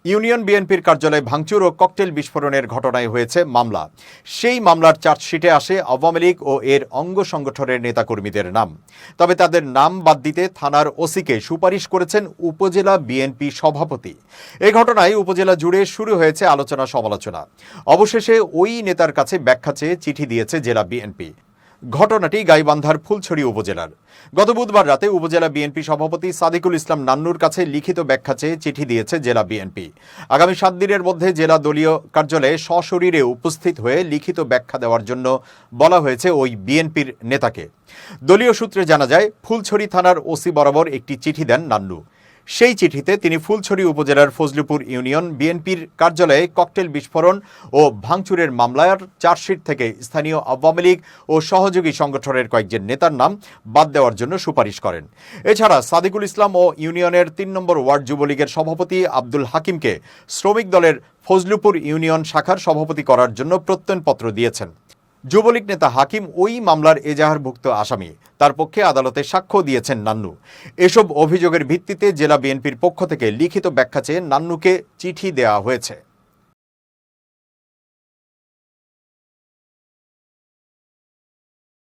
Union বিএনপির কার্যালয়ে ভাঙচুর ও ককটেল বিস্ফোরণের ঘটনায় হয়েছে মামলা। সেই মামলার চার্জশিটে আসে আওয়ামী লীগ ও এর অঙ্গ সংগঠনের নেতাকর্মীদের নাম। তবে তাদের নাম বাদ দিতে থানার ওসিকে সুপারিশ করেছেন উপজেলা বিএনপি সভাপতি। এ ঘটনায় উপজেলা জুড়ে শুরু হয়েছে আলোচনা সমালোচনা। অবশেষে ওই নেতার কাছে ব্যাখ্যা চেয়ে চিঠি দিয়েছে জেলা বিএনপি। ঘটনাটি গাইবান্ধার ফুলছড়ি উপজেলার। গত বুধবার রাতে উপজেলা বিএনপি সভাপতি সাদিকুল ইসলাম নান্নুর কাছে লিখিত ব্যাখ্যা চেয়ে চিঠি দিয়েছে জেলা বিএনপি। আগামী 7 দিনের মধ্যে জেলা দলীয় কার্যালয়ে সশরীরে উপস্থিত হয়ে লিখিত ব্যাখ্যা দেওয়ার জন্য বলা হয়েছে ওই বিএনপির নেতাকে। দলীয় সূত্রে জানা যায়, ফুলছড়ি থানার ওসি বরাবর একটি চিঠি দেন নান্নু। সেই চিঠিতে তিনি ফুলছড়ি উপজেলার ফজলুপুর ইউনিয়ন বিএনপির কার্যালয়ে ককটেল বিস্ফোরণ ও ভাঙচুরের মামলার চার্জশিট থেকে স্থানীয় আওয়ামী লীগ ও সহযোগী সংগঠনের কয়েকজন নেতার নাম বাদ দেওয়ার জন্য সুপারিশ করেন। এছাড়া সাদিকুল ইসলাম ও ইউনিয়নের 3 নম্বর ওয়ার্ড যুবলীগের সভাপতি আব্দুল হাকিমকে শ্রমিক দলের ফজলুপুর ইউনিয়ন শাখার সভাপতি করার জন্য প্রত্যয়নপত্র দিয়েছেন। যুবলীগ নেতা হাকিম ওই মামলার এজাহারভুক্ত আসামি। তার পক্ষে আদালতে সাক্ষ্য দিয়েছেন নান্নু। এসব অভিযোগের ভিত্তিতে জেলা বিএনপির পক্ষ থেকে লিখিত ব্যাখ্যা চেয়ে নান্নুকে চিঠি দেওয়া হয়েছে।